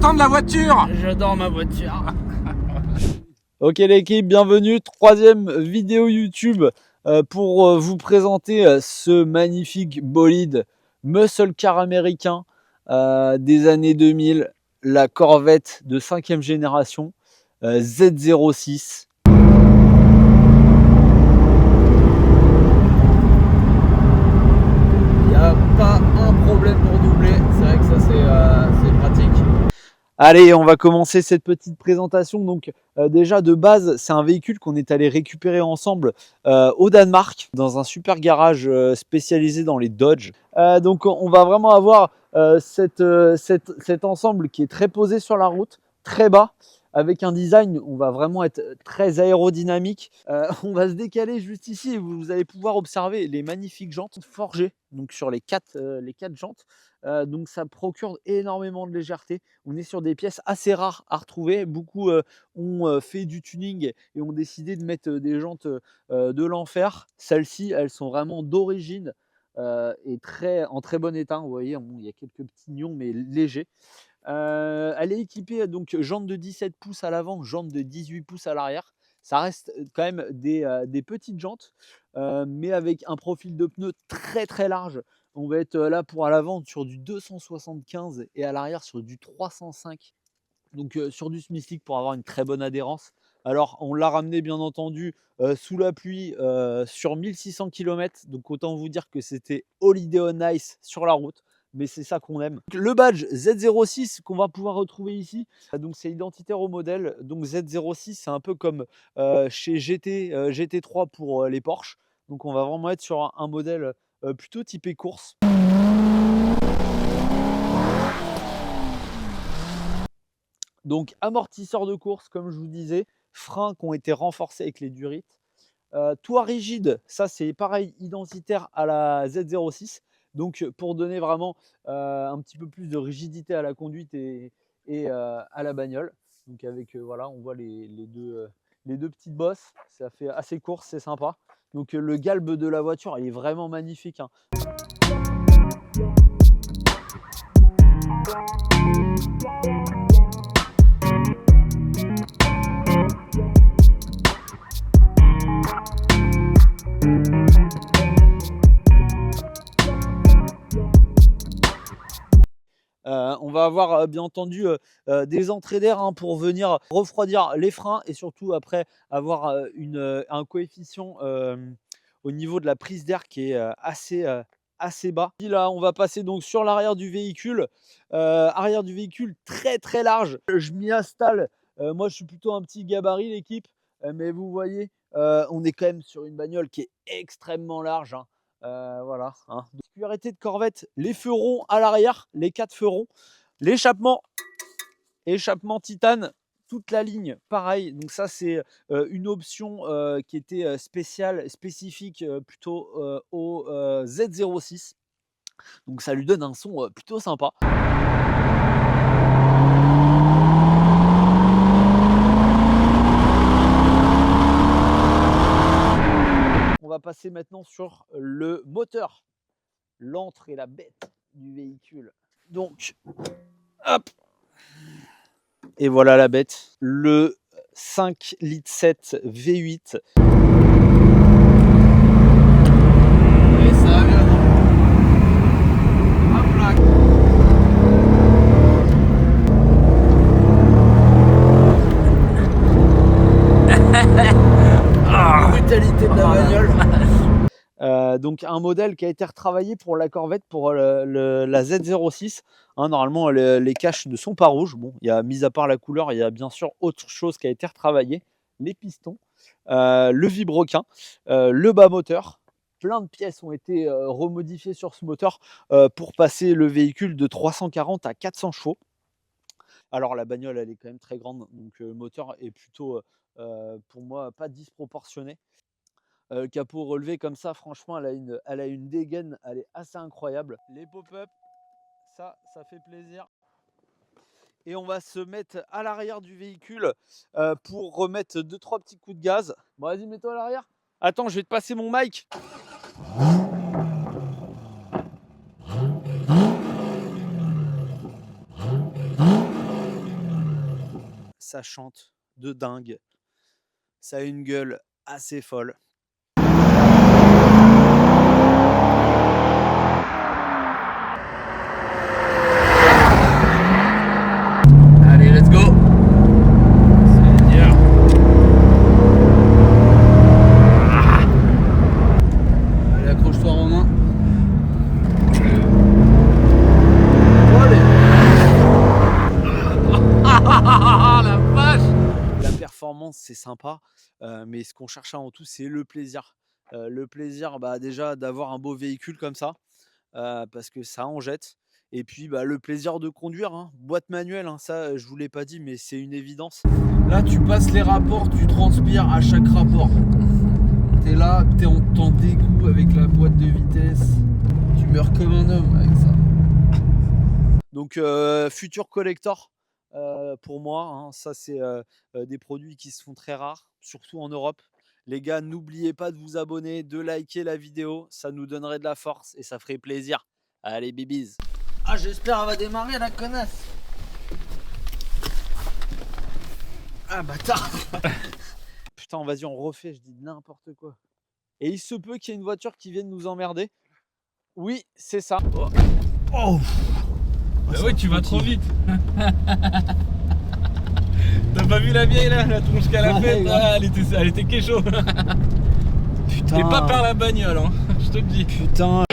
content de la voiture? J'adore ma voiture. Ok l'équipe, bienvenue, troisième vidéo YouTube pour vous présenter ce magnifique bolide muscle car américain des années 2000, la Corvette de 5e génération Z06. Il n'y a pas un problème pour doubler, c'est vrai que ça c'est pratique. Allez, on va commencer cette petite présentation. Donc déjà de base, c'est un véhicule qu'on est allé récupérer ensemble au Danemark, dans un super garage spécialisé dans les Dodge. Donc on va vraiment avoir cet ensemble qui est très posé sur la route, très bas, avec un design, on va vraiment être très aérodynamique. On va se décaler juste ici et vous allez pouvoir observer les magnifiques jantes forgées donc sur les quatre jantes. Donc ça procure énormément de légèreté. On est sur des pièces assez rares à retrouver. Beaucoup ont fait du tuning et ont décidé de mettre des jantes de l'enfer. Celles-ci, elles sont vraiment d'origine et en très bon état. Vous voyez, il y a quelques petits nions mais légers. Elle est équipée donc jantes de 17 pouces à l'avant, jantes de 18 pouces à l'arrière. Ça reste quand même des petites jantes, mais avec un profil de pneu très très large. On va être là pour à l'avant sur du 275 et à l'arrière sur du 305. Donc sur du Smithwick pour avoir une très bonne adhérence. Alors on l'a ramené bien entendu sous la pluie sur 1600 km. Donc autant vous dire que c'était Holiday on Ice sur la route. Mais c'est ça qu'on aime. Le badge Z06 qu'on va pouvoir retrouver ici, donc c'est identitaire au modèle. Donc Z06, c'est un peu comme chez GT3 pour les Porsche. Donc on va vraiment être sur un modèle plutôt typé course. Donc amortisseur de course, comme je vous disais, freins qui ont été renforcés avec les durites. Toit rigide, ça c'est pareil, identitaire à la Z06. Donc pour donner vraiment un petit peu plus de rigidité à la conduite et à la bagnole. Donc avec, voilà, on voit les deux petites bosses, ça fait assez course, c'est sympa. Donc le galbe de la voiture, il est vraiment magnifique, hein. On va avoir bien entendu des entrées d'air hein, pour venir refroidir les freins et surtout après avoir un coefficient au niveau de la prise d'air qui est assez bas. Et là, on va passer donc sur l'arrière du véhicule. Arrière du véhicule très très large. Je m'y installe. Moi, je suis plutôt un petit gabarit l'équipe, mais vous voyez, on est quand même sur une bagnole qui est extrêmement large, hein. Voilà, hein. Particularité de Corvette, les feux ronds à l'arrière, les 4 feux ronds, l'échappement titane, toute la ligne pareil. Donc ça c'est une option qui était spécifique plutôt au Z06. Donc ça lui donne un son plutôt sympa. On va passer maintenant sur le moteur, l'antre et la bête du véhicule. Donc, hop, et voilà la bête, le 5 litres 7 V8. Et ça va bien. Hop là. Brutalité de la bagnole. Donc un modèle qui a été retravaillé pour la Corvette, pour la Z06. Hein, normalement, les caches ne sont pas rouges. Bon, il y a, mis à part la couleur, il y a bien sûr autre chose qui a été retravaillé. Les pistons, le vilebrequin, le bas moteur. Plein de pièces ont été remodifiées sur ce moteur pour passer le véhicule de 340 à 400 chevaux. Alors la bagnole, elle est quand même très grande, donc le moteur est plutôt, pour moi, pas disproportionné. Capot relevé comme ça, franchement, elle a une dégaine, elle est assez incroyable. Les pop-up, ça fait plaisir. Et on va se mettre à l'arrière du véhicule pour remettre 2-3 petits coups de gaz. Bon, vas-y, mets-toi à l'arrière. Attends, je vais te passer mon mic. ça chante de dingue. Ça a une gueule assez folle. Allez, let's go. Seigneur. Allez, accroche-toi, Romain. La vache. La performance, c'est sympa, mais ce qu'on cherche avant tout, c'est le plaisir. Le plaisir, déjà d'avoir un beau véhicule comme ça, parce que ça en jette. Et puis le plaisir de conduire, hein. Boîte manuelle, hein, ça je vous l'ai pas dit, mais c'est une évidence. Là, tu passes les rapports, tu transpires à chaque rapport. T'es là, t'es en dégoût avec la boîte de vitesse. Tu meurs comme un homme avec ça. Donc futur collector pour moi, hein, ça c'est des produits qui se font très rares, surtout en Europe. Les gars, n'oubliez pas de vous abonner, de liker la vidéo, ça nous donnerait de la force et ça ferait plaisir. Allez, bibis. Ah, j'espère qu'elle va démarrer, la connasse. Ah, bâtard. Putain, vas-y, on refait, je dis n'importe quoi. Et il se peut qu'il y ait une voiture qui vienne nous emmerder. Oui, c'est ça. Oh. Bah ouais, tu vas trop vite. T'as pas vu la vieille là, la tronche qu'elle a faite là, elle était kécho. Putain. Et pas par la bagnole, hein, je te le dis. Putain.